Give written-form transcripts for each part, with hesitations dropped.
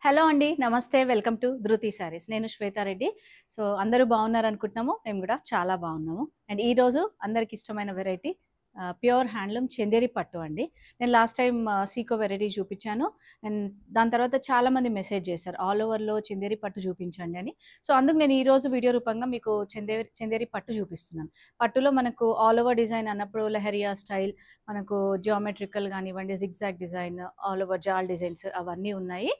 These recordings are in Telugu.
హలో అండి. నమస్తే. వెల్కమ్ టు ధృతి సారీస్. నేను శ్వేతా రెడ్డి. సో, అందరూ బాగున్నారనుకుంటున్నాము. మేము గూడా చాలా బాగున్నాము. అండ్ ఈరోజు అందరికి ఇష్టమైన వెరైటీ ప్యూర్ హ్యాండ్లూమ్ చందేరి పట్టు అండి. నేను లాస్ట్ టైమ్ సీకో వెరైటీ చూపించాను. అండ్ దాని తర్వాత చాలామంది మెసేజ్ చేశారు. ఆల్ ఓవర్‌లో చందేరి పట్టు చూపించండి అని. సో, అందుకు నేను ఈరోజు వీడియో రూపంగా మీకు చందేరి పట్టు చూపిస్తున్నాను. పట్టులో మనకు ఆల్ ఓవర్ డిజైన్ అన్నప్పుడు లెహరియా స్టైల్, మనకు జియోమెట్రికల్ గానివ్వండి, zigzag design, all over jaal designs అవన్నీ ఉన్నాయి.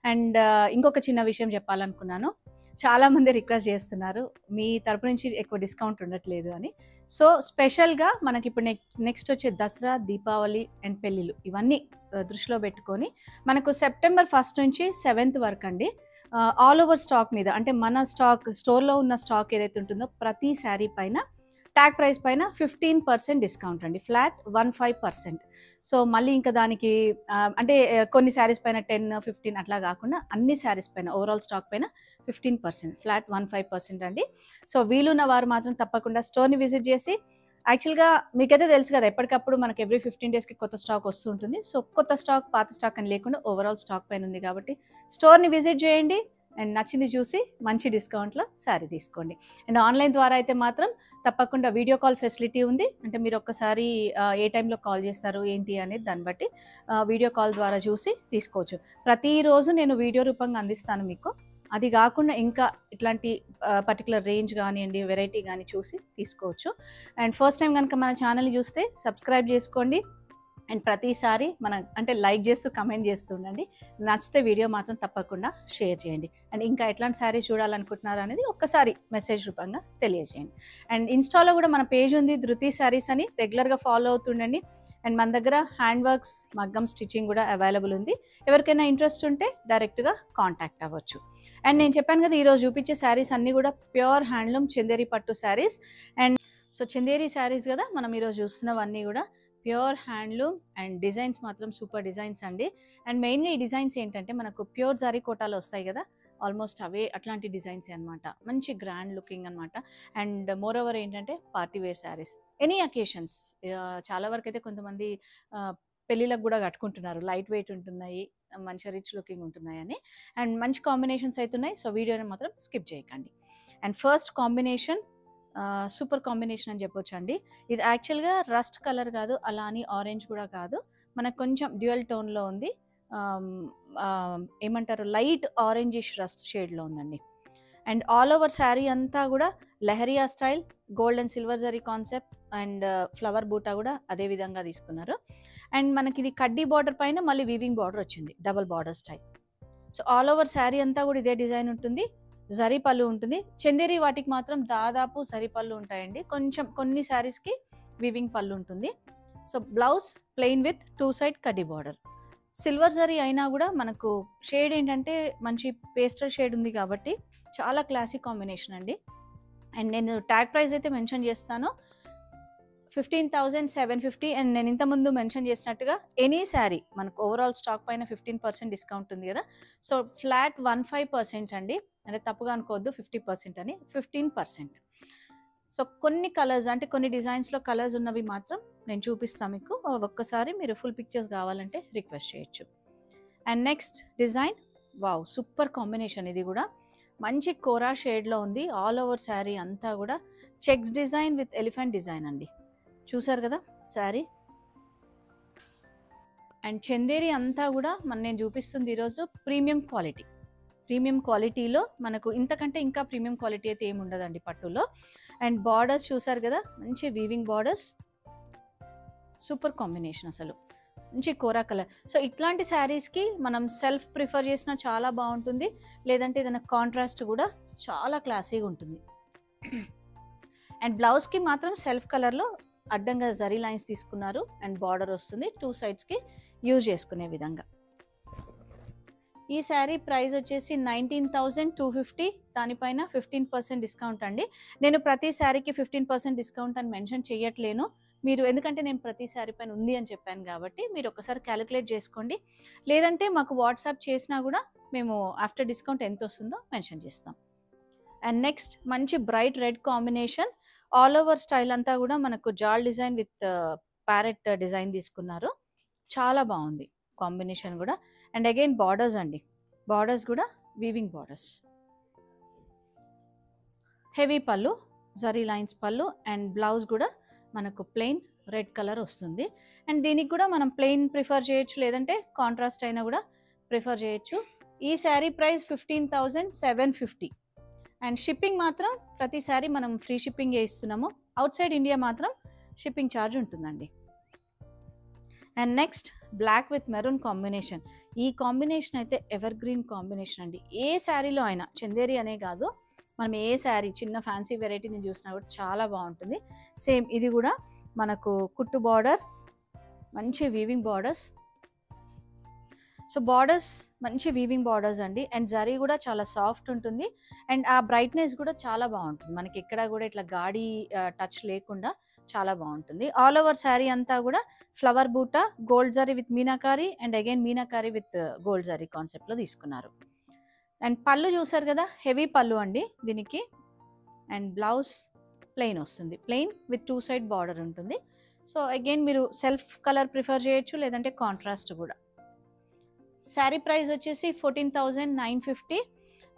అండ్ ఇంకొక చిన్న విషయం చెప్పాలనుకున్నాను. చాలామంది రిక్వెస్ట్ చేస్తున్నారు, మీ తరపు నుంచి ఎక్కువ డిస్కౌంట్ ఉండట్లేదు అని. సో, స్పెషల్‌గా మనకిప్పుడు నెక్స్ట్ వచ్చే దసరా, దీపావళి అండ్ పెళ్ళిళ్ళు ఇవన్నీ దృష్టిలో పెట్టుకొని మనకు సెప్టెంబర్ 1 నుంచి 7 వరకండి ఆల్ ఓవర్ స్టాక్ మీద, అంటే మన స్టోర్‌లో ఉన్న స్టాక్ ఏదైతే ఉంటుందో ప్రతి శారీ పైన ట్యాగ్ ప్రైస్ పైన 15% డిస్కౌంట్ అండి. ఫ్లాట్ 15%. సో, మళ్ళీ ఇంకా దానికి అంటే కొన్ని శారీస్ పైన 10, 15 అట్లా కాకుండా అన్ని శారీస్ పైన ఓవరాల్ స్టాక్ పైన 15% ఫ్లాట్ 15% అండి. సో, వీలున్న వారు మాత్రం తప్పకుండా స్టోర్‌ని విజిట్ చేసి, యాక్చువల్‌గా మీకైతే తెలుసు కదా, ఎప్పటికప్పుడు మనకి ఎవ్రీ 15 డేస్‌కి కొత్త స్టాక్ వస్తూ ఉంటుంది. సో, కొత్త స్టాక్, పాత స్టాక్ అని లేకుండా ఓవరాల్ స్టాక్ పైన ఉంది కాబట్టి స్టోర్‌ని విజిట్ చేయండి. అండ్ నచ్చింది చూసి మంచి డిస్కౌంట్‌లో శారీ తీసుకోండి. అండ్ ఆన్‌లైన్ ద్వారా అయితే మాత్రం తప్పకుండా వీడియో కాల్ ఫెసిలిటీ ఉంది. అంటే మీరు ఒక్కసారి ఏ టైంలో కాల్ చేస్తారు ఏంటి అనేది దాన్ని బట్టి వీడియో కాల్ ద్వారా చూసి తీసుకోవచ్చు. ప్రతిరోజు నేను వీడియో రూపంగా అందిస్తాను మీకు. అది కాకుండా ఇంకా ఇట్లాంటి పర్టికులర్ రేంజ్ కానివ్వండి, వెరైటీ కానీ చూసి తీసుకోవచ్చు. అండ్ ఫస్ట్ టైం కనుక మన ఛానల్‌ని చూస్తే సబ్స్క్రైబ్ చేసుకోండి. అండ్ ప్రతిసారి అంటే లైక్ చేస్తూ కమెంట్ చేస్తూ ఉండండి. నచ్చితే వీడియో మాత్రం తప్పకుండా షేర్ చేయండి. అండ్ ఇంకా ఎట్లాంటి శారీస్ చూడాలనుకుంటున్నారు అనేది ఒక్కసారి మెసేజ్ రూపంగా తెలియజేయండి. అండ్ ఇన్‌స్టాలో కూడా మన పేజ్ ఉంది, ధృతి శారీస్ అని. రెగ్యులర్‌గా ఫాలో అవుతుండండి. అండ్ మన దగ్గర హ్యాండ్ వర్క్స్, మగ్గం స్టిచ్చింగ్ కూడా అవైలబుల్ ఉంది. ఎవరికైనా ఇంట్రెస్ట్ ఉంటే డైరెక్ట్‌గా కాంటాక్ట్ అవ్వచ్చు. అండ్ నేను చెప్పాను కదా, ఈరోజు చూపించే శారీస్ అన్నీ కూడా ప్యూర్ హ్యాండ్లూమ్ చందేరి పట్టు శారీస్. అండ్ సో, చందేరి శారీస్ కదా మనం ఈరోజు చూస్తున్నవన్నీ కూడా ప్యూర్ హ్యాండ్లూమ్. అండ్ డిజైన్స్ మాత్రం సూపర్ డిజైన్స్ అండి. అండ్ మెయిన్గా ఈ డిజైన్స్ ఏంటంటే మనకు ప్యూర్ జరీ కోటాలో వస్తాయి కదా, ఆల్మోస్ట్ అవే అట్లాంటి డిజైన్సే అనమాట. మంచి గ్రాండ్ లుకింగ్ అనమాట. అండ్ మోర్ ఓవర్ ఏంటంటే party wear saris, any occasions. చాలా వరకు అయితే కొంతమంది పెళ్ళిళ్ళకు కూడా కట్టుకుంటున్నారు. లైట్ వెయిట్ ఉంటున్నాయి, మంచిగా రిచ్ లుకింగ్ ఉంటున్నాయి అని. అండ్ మంచి కాంబినేషన్స్ అవుతున్నాయి. సో, వీడియోని మాత్రం స్కిప్ చేయకండి. And first combination super combination అని చెప్పొచ్చు అండి. ఇది యాక్చువల్‌గా రస్ట్ కలర్ కాదు, అలా అని ఆరెంజ్ కూడా కాదు. మనకు కొంచెం డ్యూయల్ టోన్‌లో ఉంది. ఏమంటారు, లైట్ ఆరెంజిష్ రస్ట్ షేడ్‌లో ఉందండి. అండ్ ఆల్ ఓవర్ శారీ అంతా కూడా lehariya style, gold and silver zari concept and flower buta కూడా అదే విధంగా తీసుకున్నారు. అండ్ మనకి ఇది కడ్డీ బార్డర్ పైన మళ్ళీ వీవింగ్ బార్డర్ వచ్చింది, double border style. So, all over sari అంతా కూడా ఇదే డిజైన్ ఉంటుంది. జరీ పళ్ళు ఉంటుంది. చందేరి వాటికి మాత్రం దాదాపు జరీ పళ్ళు ఉంటాయండి. కొంచెం కొన్ని శారీస్‌కి వీవింగ్ పళ్ళు ఉంటుంది. So, blouse plain with 2 side కడ్డీ బార్డర్. సిల్వర్ జరీ అయినా కూడా మనకు షేడ్ ఏంటంటే మంచి పేస్టల్ షేడ్ ఉంది కాబట్టి చాలా క్లాసిక్ కాంబినేషన్ అండి. అండ్ నేను ట్యాగ్ ప్రైస్ అయితే మెన్షన్ చేస్తాను, 15,750. అండ్ నేను ఇంతకుముందు మెన్షన్ చేసినట్టుగా ఎనీ శారీ మనకు ఓవరాల్ స్టాక్ పైన 15% డిస్కౌంట్ ఉంది కదా. సో, ఫ్లాట్ 15% అండి. అంటే తప్పుగా అనుకోవద్దు 50% అని, 15%. సో, కొన్ని కలర్స్, అంటే కొన్ని డిజైన్స్‌లో కలర్స్ ఉన్నవి మాత్రం నేను చూపిస్తాను మీకు. ఒక్కసారి మీరు ఫుల్ పిక్చర్స్ కావాలంటే రిక్వెస్ట్ చేయొచ్చు. And next design, wow, super combination. ఇది కూడా మంచి కోరా షేడ్‌లో ఉంది. ఆల్ ఓవర్ శారీ అంతా కూడా checks design with elephant design అండి. చూసారు కదా శారీ. అండ్ చందేరి అంతా కూడా నేను చూపిస్తుంది ఈరోజు ప్రీమియం క్వాలిటీ. ప్రీమియం క్వాలిటీలో మనకు ఇంతకంటే ఇంకా ప్రీమియం క్వాలిటీ అయితే ఏమి ఉండదండి పట్టులో. అండ్ బార్డర్స్ చూసారు కదా, మంచి వీవింగ్ బార్డర్స్, సూపర్ కాంబినేషన్ అసలు. మంచి కోరా కలర్. సో, ఇట్లాంటి శారీస్కి మనం సెల్ఫ్ ప్రిఫర్ చేసినా చాలా బాగుంటుంది, లేదంటే ఏదైనా కాంట్రాస్ట్ కూడా చాలా క్లాసీగా ఉంటుంది. అండ్ బ్లౌజ్కి మాత్రం సెల్ఫ్ కలర్లో అడ్డంగా జరీ లైన్స్ తీసుకున్నారు. అండ్ బార్డర్ వస్తుంది 2 సైడ్స్కి యూజ్ చేసుకునే విధంగా. ఈ శారీ ప్రైస్ వచ్చేసి 19,250. దానిపైన 15% డిస్కౌంట్ అండి. నేను ప్రతి శారీకి 15% డిస్కౌంట్ అని మెన్షన్ చేయట్లేను. మీరు, ఎందుకంటే నేను ప్రతి శారీ పైన ఉంది అని చెప్పాను కాబట్టి మీరు ఒకసారి క్యాలిక్యులేట్ చేసుకోండి. లేదంటే మాకు వాట్సాప్ చేసినా కూడా మేము ఆఫ్టర్ డిస్కౌంట్ ఎంత వస్తుందో మెన్షన్ చేస్తాం. అండ్ నెక్స్ట్ మంచి bright red combination. All over style అంతా కూడా మనకు జాల్ డిజైన్ విత్ ప్యారెట్ డిజైన్ తీసుకున్నారు. చాలా బాగుంది కాంబినేషన్ కూడా. అండ్ అగైన్ బార్డర్స్ అండి, బార్డర్స్ కూడా వీవింగ్ బార్డర్స్. హెవీ పళ్ళు, జరీ లైన్స్ పళ్ళు, అండ్ బ్లౌజ్ కూడా మనకు ప్లెయిన్ రెడ్ కలర్ వస్తుంది. అండ్ దీనికి కూడా మనం ప్లెయిన్ ప్రిఫర్ చేయొచ్చు, లేదంటే కాంట్రాస్ట్ అయినా కూడా ప్రిఫర్ చేయొచ్చు. ఈ శారీ ప్రైస్ 15,750. అండ్ షిప్పింగ్ మాత్రం ప్రతి శారీ మనం ఫ్రీ షిప్పింగ్ ఇస్తున్నాము. అవుట్ సైడ్ ఇండియా మాత్రం షిప్పింగ్ ఛార్జ్ ఉంటుందండి. And next black with maroon combination. ఈ కాంబినేషన్ అయితే ఎవర్ గ్రీన్ కాంబినేషన్ అండి. ఏ శారీలో అయినా, చందేరి అనే కాదు, మనం ఏ శారీ చిన్న ఫ్యాన్సీ వెరైటీని చూసినా కూడా చాలా బాగుంటుంది. సేమ్ ఇది కూడా మనకు కుట్టు బార్డర్, మంచి వీవింగ్ బార్డర్స్. సో బార్డర్స్ మంచి వీవింగ్ బార్డర్స్ అండి. అండ్ జరీ కూడా చాలా సాఫ్ట్ ఉంటుంది. అండ్ ఆ బ్రైట్నెస్ కూడా చాలా బాగుంటుంది. మనకి ఎక్కడ కూడా ఇట్లా గాడి టచ్ లేకుండా చాలా బాగుంటుంది. ఆల్ ఓవర్ శారీ అంతా కూడా ఫ్లవర్ బూటా, gold zari with meenakari, and again meenakari with gold zari కాన్సెప్ట్లో తీసుకున్నారు. అండ్ పళ్ళు చూసారు కదా, హెవీ పళ్ళు అండి దీనికి. అండ్ బ్లౌజ్ ప్లెయిన్ వస్తుంది, ప్లెయిన్ విత్ 2 సైడ్ బార్డర్ ఉంటుంది. సో అగైన్ మీరు సెల్ఫ్ కలర్ ప్రిఫర్ చేయొచ్చు, లేదంటే కాంట్రాస్ట్ కూడా. శారీ ప్రైస్ వచ్చేసి 14,950.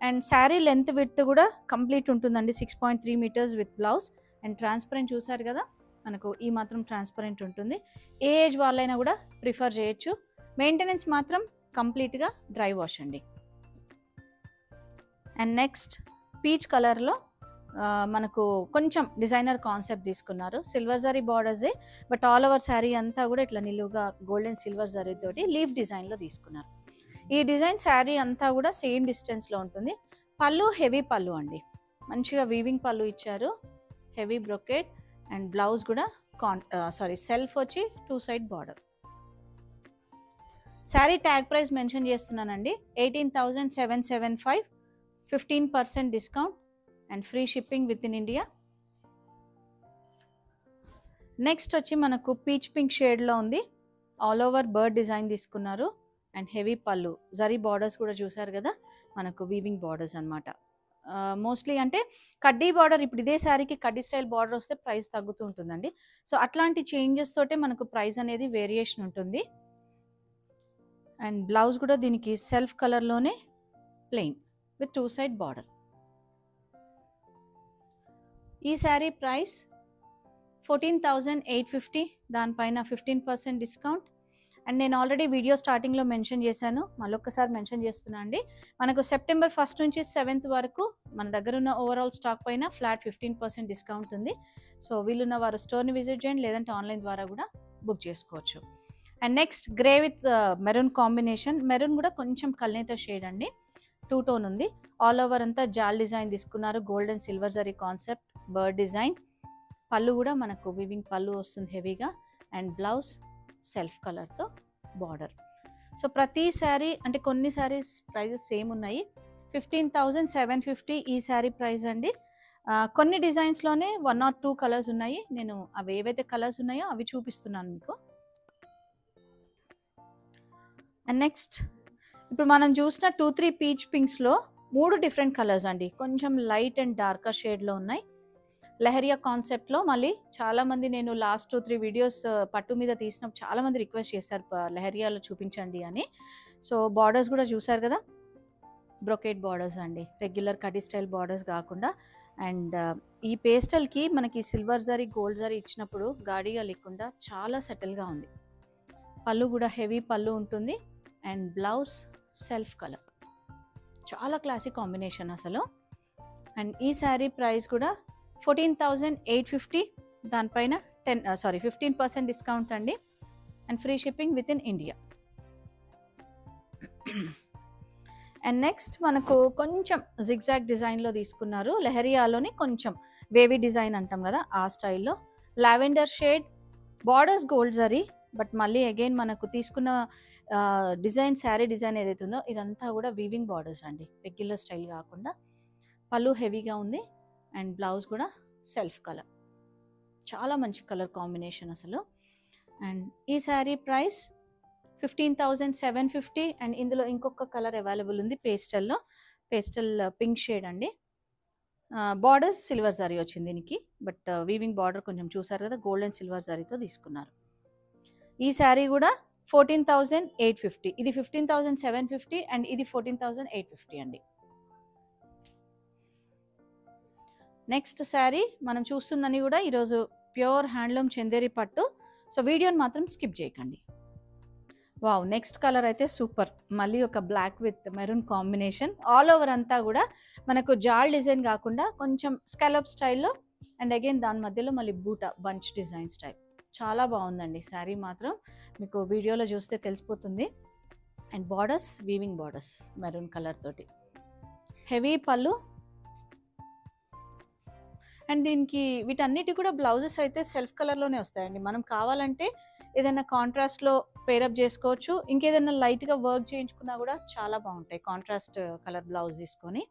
అండ్ శారీ లెంత్ విడ్త్ కూడా కంప్లీట్ ఉంటుందండి, 6.3 metres with blouse. And transparent చూసారు కదా, మనకు ఈ మాత్రం ట్రాన్స్పరెంట్ ఉంటుంది. ఏ ఏజ్ వాళ్ళైనా కూడా ప్రిఫర్ చేయొచ్చు. మెయింటెనెన్స్ మాత్రం కంప్లీట్గా డ్రై వాష్ అండి. అండ్ నెక్స్ట్ పీచ్ కలర్లో మనకు కొంచెం డిజైనర్ కాన్సెప్ట్ తీసుకున్నారు. సిల్వర్ జరీ బార్డర్సే, బట్ ఆల్ ఓవర్ శారీ అంతా కూడా ఇట్లా నిలువుగా గోల్డెన్ సిల్వర్ జరీ తోటి లీఫ్ డిజైన్లో తీసుకున్నారు. ఈ డిజైన్ శారీ అంతా కూడా సేమ్ డిస్టెన్స్లో ఉంటుంది. పళ్ళు హెవీ పళ్ళు అండి, మంచిగా వీవింగ్ పళ్ళు ఇచ్చారు, హెవీ బ్రొకెట్. అండ్ బ్లౌజ్ కూడా సెల్ఫ్ వచ్చి 2 side border. Sari tag price mention చేస్తున్నానండి, 18,775, 15% discount and free shipping with in India. Next వచ్చి మనకు పీచ్ పింక్ షేడ్లో ఉంది, ఆల్ ఓవర్ బర్డ్ డిజైన్ తీసుకున్నారు. అండ్ హెవీ పళ్ళు, జరీ బార్డర్స్ కూడా చూసారు కదా, మనకు వీవింగ్ బార్డర్స్ అనమాట. మోస్ట్లీ అంటే కడ్డీ బార్డర్, ఇప్పుడు ఇదే శారీకి కడ్డీ స్టైల్ బార్డర్ వస్తే ప్రైస్ తగ్గుతూ ఉంటుందండి. సో అట్లాంటి చేంజెస్ తోటే మనకు ప్రైస్ అనేది వేరియేషన్ ఉంటుంది. అండ్ బ్లౌజ్ కూడా దీనికి సెల్ఫ్ కలర్లోనే ప్లెయిన్ విత్ 2 సైడ్ బార్డర్. ఈ శారీ ప్రైస్ 14,850, దానిపైన 15% డిస్కౌంట్. అండ్ నేను ఆల్రెడీ వీడియో స్టార్టింగ్లో మెన్షన్ చేశాను, మళ్ళొక్కసారి మెన్షన్ చేస్తున్నా అండి. మనకు సెప్టెంబర్ 1 నుంచి 7 వరకు మన దగ్గర ఉన్న ఓవరాల్ స్టాక్ పైన ఫ్లాట్ 15% డిస్కౌంట్ ఉంది. సో వీళ్ళున్న వారు స్టోర్ని విజిట్ చేయండి, లేదంటే ఆన్లైన్ ద్వారా కూడా బుక్ చేసుకోవచ్చు. And next grey with maroon combination. Maroon కూడా కొంచెం కల్నేత షేడ్ అండి, 2 టోన్ ఉంది. ఆల్ ఓవర్ అంతా జాల్ డిజైన్ తీసుకున్నారు, gold and silver zari concept, bird design. పళ్ళు కూడా మనకు వివింగ్ పళ్ళు వస్తుంది హెవీగా. అండ్ బ్లౌజ్ సెల్ఫ్ కలర్తో బార్డర్. సో ప్రతి శారీ అంటే కొన్ని శారీస్ ప్రైజెస్ సేమ్ ఉన్నాయి. 15,750 ఈ శారీ ప్రైస్ అండి. కొన్ని డిజైన్స్లోనే 1 or 2 కలర్స్ ఉన్నాయి. నేను అవి ఏవైతే కలర్స్ ఉన్నాయో అవి చూపిస్తున్నాను మీకు. అండ్ నెక్స్ట్ ఇప్పుడు మనం చూసిన 2-3 పీచ్ పింక్స్లో 3 డిఫరెంట్ కలర్స్ అండి, కొంచెం లైట్ అండ్ డార్కర్ షేడ్లో ఉన్నాయి. లెహరియా కాన్సెప్ట్లో మళ్ళీ చాలామంది, నేను లాస్ట్ 2-3 వీడియోస్ పట్టు మీద తీసినప్పుడు చాలామంది రిక్వెస్ట్ చేశారు లెహరియాలో చూపించండి అని. సో బార్డర్స్ కూడా చూసారు కదా, బ్రొకేట్ బార్డర్స్ అండి, రెగ్యులర్ కడ్డీ స్టైల్ బార్డర్స్ కాకుండా. అండ్ ఈ పేస్టల్కి మనకి సిల్వర్ జరీ గోల్డ్ జరీ ఇచ్చినప్పుడు గాడిగా లేకుండా చాలా సెటిల్గా ఉంది. పళ్ళు కూడా హెవీ పళ్ళు ఉంటుంది. అండ్ బ్లౌజ్ సెల్ఫ్ కలర్, చాలా క్లాసిక్ కాంబినేషన్ అసలు. అండ్ ఈ శారీ ప్రైస్ కూడా 14,850, దానిపైన 15% డిస్కౌంట్ అండి. And free shipping with in India. And next మనకు కొంచెం జిగ్జాగ్ డిజైన్లో తీసుకున్నారు, లెహరియాలోని కొంచెం వేవీ డిజైన్ అంటాం కదా ఆ స్టైల్లో. Lavender shade, borders gold zari, but మళ్ళీ అగైన్ మనకు తీసుకున్న డిజైన్, శారీ డిజైన్ ఏదైతే ఉందో ఇదంతా కూడా వీవింగ్ బార్డర్స్ అండి, రెగ్యులర్ స్టైల్ కాకుండా. పళ్ళు హెవీగా ఉంది. అండ్ బ్లౌజ్ కూడా సెల్ఫ్ కలర్, చాలా మంచి కలర్ కాంబినేషన్ అసలు. అండ్ ఈ శారీ ప్రైస్ 15,750. అండ్ ఇందులో ఇంకొక కలర్ అవైలబుల్ ఉంది పేస్టల్లో, పేస్టల్ పింక్ షేడ్ అండి. బార్డర్స్ సిల్వర్ జరీ వచ్చింది దీనికి, బట్ వీవింగ్ బార్డర్ కొంచెం చూసారు కదా, గోల్డ్ అండ్ సిల్వర్ జరీతో తీసుకున్నారు. ఈ శారీ కూడా 14,850. ఇది 15,750 అండ్ ఇది 14,850 అండి. నెక్స్ట్ శారీ మనం చూస్తుందని కూడా ఈరోజు ప్యూర్ హ్యాండ్లూమ్ చందేరి పట్టు. సో వీడియోని మాత్రం స్కిప్ చేయకండి. వావ్, నెక్స్ట్ కలర్ అయితే సూపర్. మళ్ళీ ఒక black with maroon combination. All over అంతా కూడా మనకు జాల్ డిజైన్ కాకుండా కొంచెం స్కాలప్ స్టైల్లో అండ్ అగైన్ దాని మధ్యలో మళ్ళీ బూటా బంచ్ డిజైన్ స్టైల్. చాలా బాగుందండి శారీ మాత్రం, మీకు వీడియోలో చూస్తే తెలిసిపోతుంది. And borders weaving borders maroon colour తోటి, హెవీ పళ్ళు. అండ్ దీనికి వీటన్నిటి కూడా బ్లౌజెస్ అయితే సెల్ఫ్ కలర్లోనే వస్తాయండి. మనం కావాలంటే ఏదైనా కాంట్రాస్ట్లో పేరప్ చేసుకోవచ్చు. ఇంకేదైనా లైట్గా వర్క్ చేయించుకున్నా కూడా చాలా బాగుంటాయి కాంట్రాస్ట్ కలర్ బ్లౌజ్ తీసుకొని.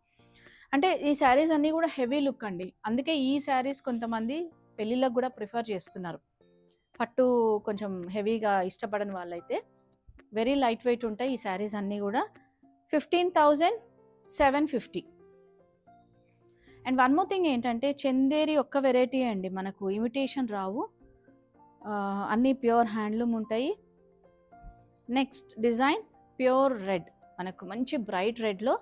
అంటే ఈ శారీస్ అన్నీ కూడా హెవీ లుక్ అండి. అందుకే ఈ శారీస్ కొంతమంది పెళ్ళిళ్ళకు కూడా ప్రిఫర్ చేస్తున్నారు. పట్టు కొంచెం హెవీగా ఇష్టపడని వాళ్ళైతే వెరీ లైట్ వెయిట్ ఉంటాయి ఈ శారీస్ అన్నీ కూడా. 15,750. అండ్ వన్ మోర్ థింగ్ ఏంటంటే చందేరి ఒక్క వెరైటీ అండి, మనకు ఇమిటేషన్ రావు, అన్నీ ప్యూర్ హ్యాండ్లూమ్ ఉంటాయి. నెక్స్ట్ డిజైన్ ప్యూర్ రెడ్, మనకు మంచి బ్రైట్ రెడ్లో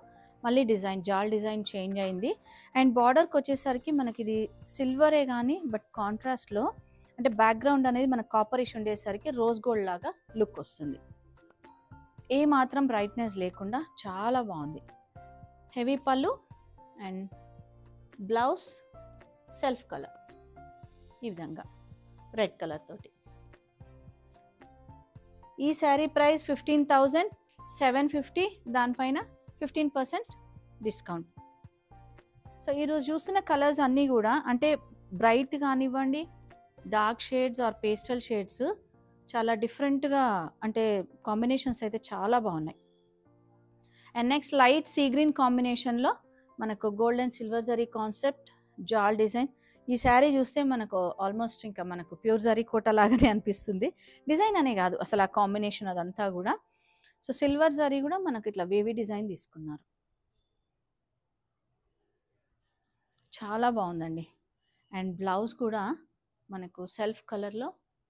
మళ్ళీ డిజైన్ జాల్ డిజైన్ చేంజ్ అయింది. అండ్ బార్డర్కి వచ్చేసరికి మనకి ఇది సిల్వరే కానీ బట్ కాంట్రాస్ట్లో, అంటే బ్యాక్గ్రౌండ్ అనేది మనకు కాపరిష్ ఉండేసరికి రోజ్ గోల్డ్ లాగా లుక్ వస్తుంది. ఏ మాత్రం బ్రైట్నెస్ లేకుండా చాలా బాగుంది. హెవీ పళ్ళు అండ్ బ్లౌజ్ సెల్ఫ్ కలర్ ఈ విధంగా రెడ్ కలర్ తోటి. ఈ శారీ ప్రైస్ 15,750, దానిపైన 15% డిస్కౌంట్. సో ఈరోజు చూస్తున్న కలర్స్ అన్నీ కూడా అంటే బ్రైట్ కానివ్వండి, dark shades or pastel shades, చాలా డిఫరెంట్గా అంటే కాంబినేషన్స్ అయితే చాలా బాగున్నాయి. And next light sea green కాంబినేషన్లో మనకు gold and silver zari concept jaal design. ఈ శారీ చూస్తే మనకు ఆల్మోస్ట్ ఇంకా మనకు ప్యూర్ జరీ కోట లాగానే అనిపిస్తుంది. డిజైన్ అనే కాదు అసలు ఆ కాంబినేషన్ అదంతా కూడా. సో సిల్వర్ జరీ కూడా మనకు ఇట్లా వేవీ డిజైన్ తీసుకున్నారు, చాలా బాగుందండి. అండ్ బ్లౌజ్ కూడా మనకు సెల్ఫ్ కలర్లో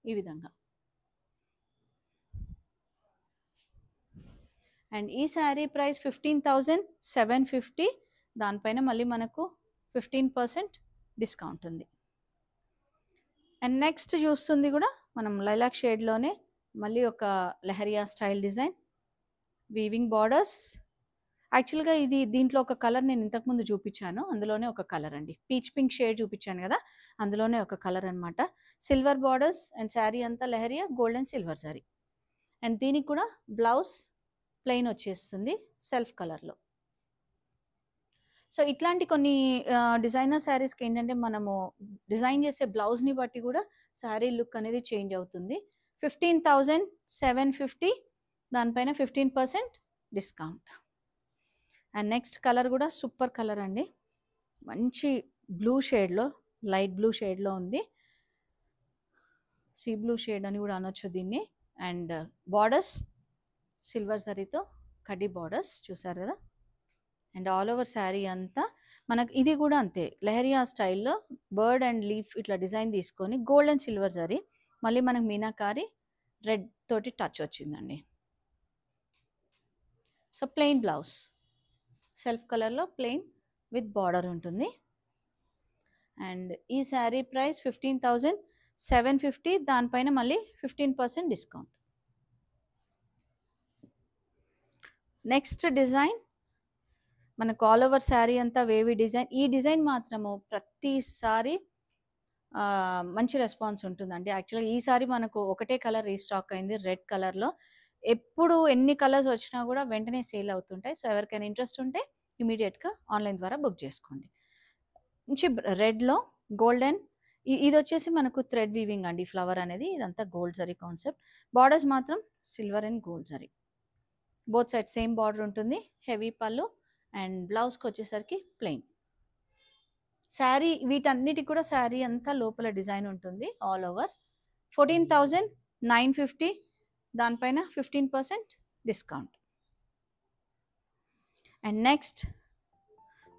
ఈ విధంగా. అండ్ ఈ శారీ ప్రైస్ 15,750, దానిపైన మళ్ళీ మనకు 15% డిస్కౌంట్ ఉంది. అండ్ నెక్స్ట్ చూస్తుంది కూడా మనం లైలాక్ షేడ్లోనే మళ్ళీ ఒక lehariya style design, weaving borders. యాక్చువల్గా ఇది దీంట్లో ఒక కలర్ నేను ఇంతకుముందు చూపించాను, అందులోనే ఒక కలర్ అండి, పీచ్ పింక్ షేడ్ చూపించాను కదా, అందులోనే ఒక కలర్ అనమాట. సిల్వర్ బార్డర్స్ అండ్ శారీ అంతా lehariya gold and silver sari. And దీనికి కూడా బ్లౌజ్ ప్లెయిన్ వచ్చేస్తుంది సెల్ఫ్ కలర్లో. సో ఇట్లాంటి కొన్ని డిజైనర్ శారీస్కి ఏంటంటే మనము డిజైన్ చేసే బ్లౌజ్ని బట్టి కూడా శారీ లుక్ అనేది చేంజ్ అవుతుంది. 15,750, దానిపైన 15% డిస్కౌంట్. అండ్ నెక్స్ట్ కలర్ కూడా సూపర్ కలర్ అండి, మంచి బ్లూ షేడ్లో, లైట్ బ్లూ షేడ్లో ఉంది, సీ బ్లూ షేడ్ అని కూడా అనొచ్చు దీన్ని. అండ్ బార్డర్స్ సిల్వర్ జరీతో కడ్డీ బార్డర్స్ చూసారు కదా. అండ్ ఆల్ ఓవర్ శారీ అంతా మనకు ఇది కూడా అంతే లెహరియా స్టైల్లో బర్డ్ అండ్ లీఫ్ ఇట్లా డిజైన్ తీసుకొని గోల్డ్ అండ్ సిల్వర్ జరీ, మళ్ళీ మనకు మీనాకారి రెడ్ తోటి టచ్ వచ్చిందండి. సో ప్లెయిన్ బ్లౌజ్ సెల్ఫ్ కలర్లో ప్లెయిన్ విత్ బార్డర్ ఉంటుంది. అండ్ ఈ శారీ ప్రైస్ 15,750, దానిపైన మళ్ళీ 15% డిస్కౌంట్. నెక్స్ట్ డిజైన్ మనకు ఆల్ ఓవర్ శారీ అంతా వేవీ డిజైన్. ఈ డిజైన్ మాత్రము ప్రతిసారి మంచి రెస్పాన్స్ ఉంటుందండి. యాక్చువల్గా ఈసారి మనకు ఒకటే కలర్ రీస్టాక్ అయింది రెడ్ కలర్లో. ఎప్పుడు ఎన్ని కలర్స్ వచ్చినా కూడా వెంటనే సేల్ అవుతుంటాయి. సో ఎవరికైనా ఇంట్రెస్ట్ ఉంటే ఇమీడియట్గా ఆన్లైన్ ద్వారా బుక్ చేసుకోండి. మంచి రెడ్లో గోల్డెన్, ఇది వచ్చేసి మనకు థ్రెడ్ వీవింగ్ అండి, ఫ్లవర్ అనేది ఇదంతా గోల్డ్ జరీ కాన్సెప్ట్. బార్డర్స్ మాత్రం silver and gold zari, both side same border ఉంటుంది. హెవీ పళ్ళు అండ్ బ్లౌజ్కి వచ్చేసరికి ప్లెయిన్. శారీ వీటన్నిటికి కూడా శారీ అంతా లోపల డిజైన్ ఉంటుంది ఆల్ ఓవర్. 14,950, దానిపైన 15% డిస్కౌంట్. అండ్ నెక్స్ట్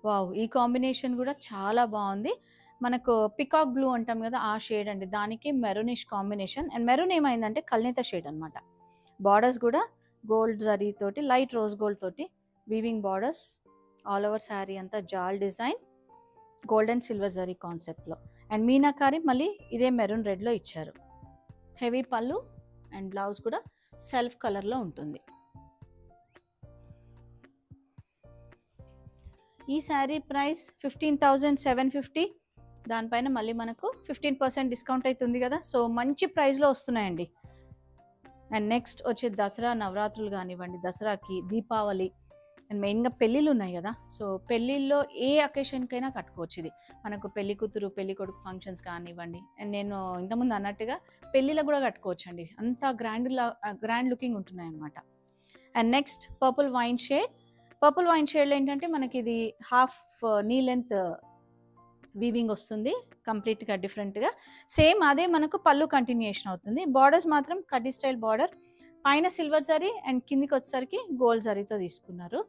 వావ్, ఈ కాంబినేషన్ కూడా చాలా బాగుంది. మనకు పికాక్ బ్లూ అంటాం కదా ఆ షేడ్ అండి, దానికి మెరూనిష్ కాంబినేషన్. అండ్ మెరూన్ ఏమైందంటే కల్నేత షేడ్ అనమాట, బార్డర్స్ కూడా గోల్డ్ జరీ తోటి, లైట్ రోజ్ గోల్డ్ తోటి weaving borders. All over sari అంతా jaal design, gold and silver zari కాన్సెప్ట్లో. అండ్ మీనాకారి మళ్ళీ ఇదే మెరూన్ రెడ్లో ఇచ్చారు. హెవీ పళ్ళు అండ్ బ్లౌజ్ కూడా సెల్ఫ్ కలర్లో ఉంటుంది. ఈ శారీ ప్రైస్ 15,750. దానిపైన మళ్ళీ మనకు 15% డిస్కౌంట్ అవుతుంది కదా, సో మంచి ప్రైస్లో వస్తున్నాయండి. అండ్ నెక్స్ట్ వచ్చే దసరా నవరాత్రులు కానివ్వండి, దసరాకి, దీపావళి అండ్ మెయిన్గా పెళ్ళిళ్ళు ఉన్నాయి కదా, సో పెళ్ళిళ్ళలో ఏ అకేషన్కైనా కట్టుకోవచ్చు. ఇది మనకు పెళ్లి కూతురు పెళ్లి కొడుకు ఫంక్షన్స్ కానివ్వండి, అండ్ నేను ఇంతకుముందు అన్నట్టుగా పెళ్ళిళ్ళకు కూడా కట్టుకోవచ్చు అండి. అంత గ్రాండ్ లుకింగ్ ఉంటున్నాయి అన్నమాట. And next purple wine shade. Purple wine షేడ్లో ఏంటంటే మనకి ఇది హాఫ్ నీ లెంత్ వీవింగ్ వస్తుంది, కంప్లీట్గా డిఫరెంట్గా. సేమ్ అదే మనకు పళ్ళు కంటిన్యూషన్ అవుతుంది. బార్డర్స్ మాత్రం కడ్డీ స్టైల్ బార్డర్, పైన సిల్వర్ జరీ అండ్ కిందికి వచ్చేసరికి గోల్డ్ జరీతో తీసుకున్నారు.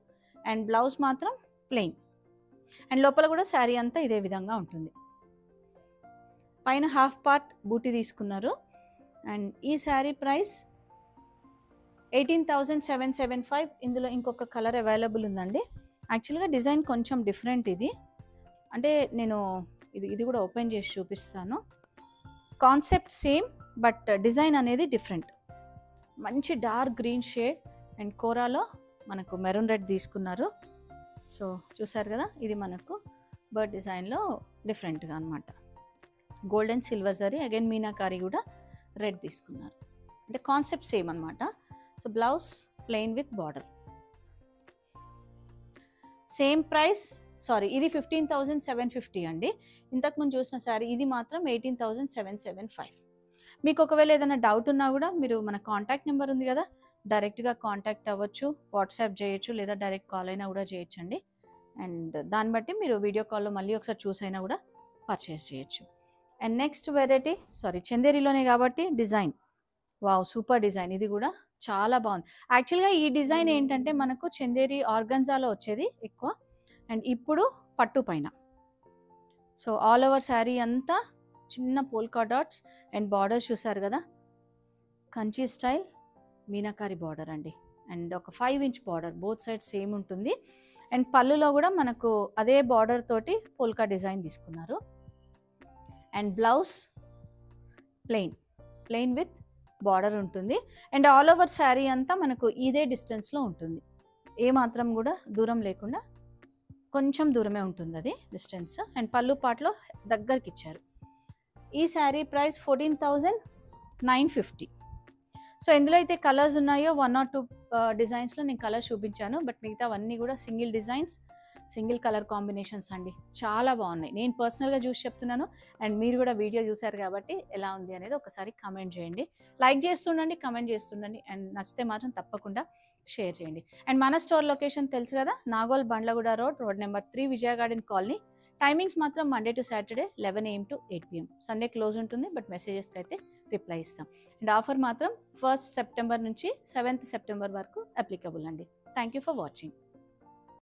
అండ్ బ్లౌజ్ మాత్రం ప్లెయిన్. అండ్ లోపల కూడా శారీ అంతా ఇదే విధంగా ఉంటుంది. పైన హాఫ్ పార్ట్ బూటీ తీసుకున్నారు. అండ్ ఈ శారీ ప్రైస్ 18,775. ఇందులో ఇంకొక కలర్ అవైలబుల్ ఉందండి. యాక్చువల్గా డిజైన్ కొంచెం డిఫరెంట్ ఇది, అంటే నేను ఇది కూడా ఓపెన్ చేసి చూపిస్తాను. కాన్సెప్ట్ సేమ్ బట్ డిజైన్ అనేది డిఫరెంట్. మంచి డార్క్ గ్రీన్ షేడ్ అండ్ కోరాలో మనకు మెరూన్ రెడ్ తీసుకున్నారు. సో చూసారు కదా, ఇది మనకు బర్డ్ డిజైన్లో డిఫరెంట్గా అనమాట. Gold and silver zari, again meenakari కూడా రెడ్ తీసుకున్నారు. అంటే కాన్సెప్ట్ సేమ్ అనమాట. So blouse plain with border. Same price, sorry ఇది 15,750 అండి. ఇంతకుముందు చూసిన శారీ ఇది మాత్రం 18,775. మీకు ఒకవేళ ఏదైనా డౌట్ ఉన్నా కూడా మీరు మన కాంటాక్ట్ నెంబర్ ఉంది కదా, డైరెక్ట్గా కాంటాక్ట్ అవ్వచ్చు, వాట్సాప్ చేయొచ్చు, లేదా డైరెక్ట్ కాల్ అయినా కూడా చేయొచ్చండి. అండ్ దాన్ని బట్టి మీరు వీడియో కాల్లో మళ్ళీ ఒకసారి చూసైనా కూడా పర్చేస్ చేయొచ్చు. అండ్ నెక్స్ట్ వెరైటీ, సారీ చందేరిలోనే కాబట్టి డిజైన్, వావ్ సూపర్ డిజైన్. ఇది కూడా చాలా బాగుంది. యాక్చువల్గా ఈ డిజైన్ ఏంటంటే మనకు చందేరి ఆర్గన్జాలో వచ్చేది ఎక్కువ, అండ్ ఇప్పుడు పట్టు పైన. సో ఆల్ ఓవర్ శారీ అంతా చిన్న పోల్కా డాట్స్ అండ్ బార్డర్స్ చూసారు కదా, కంచి స్టైల్ మీనాకారి బార్డర్ అండి. అండ్ ఒక 5 inch border, both side same ఉంటుంది. అండ్ పళ్ళులో కూడా మనకు అదే బార్డర్ తోటి పోల్కా డిజైన్ తీసుకున్నారు. And blouse plain with border ఉంటుంది. అండ్ ఆల్ ఓవర్ శారీ అంతా మనకు ఇదే డిస్టెన్స్లో ఉంటుంది, ఏ మాత్రం కూడా దూరం లేకుండా, కొంచెం దూరమే ఉంటుంది అది డిస్టెన్స్. అండ్ పళ్ళు పాటలో దగ్గరికి ఇచ్చారు. ఈ శారీ ప్రైస్ 14,950. సో ఇందులో అయితే కలర్స్ ఉన్నాయో 1 or 2 డిజైన్స్లో నేను కలర్స్ చూపించాను, బట్ మిగతా అవన్నీ కూడా single designs, single colour combinations అండి. చాలా బాగున్నాయి. నేను పర్సనల్గా చూసి చెప్తున్నాను, అండ్ మీరు కూడా వీడియో చూసారు కాబట్టి ఎలా ఉంది అనేది ఒకసారి కమెంట్ చేయండి. లైక్ చేస్తుండండి, కమెంట్ చేస్తుండండి, అండ్ నచ్చితే మాత్రం తప్పకుండా షేర్ చేయండి. అండ్ మన స్టోర్ లొకేషన్ తెలుసు కదా, నాగోల్ బండ్లగూడ రోడ్ నెంబర్ 3, విజయ గార్డెన్ కాలనీ. టైమింగ్స్ మాత్రం Monday to Saturday 11 AM to 8 PM. Sunday close ఉంటుంది, బట్ మెసేజెస్కి అయితే రిప్లై ఇస్తాం. అండ్ ఆఫర్ మాత్రం 1st September నుంచి 7th September వరకు అప్లికబుల్ అండి. Thank you for watching.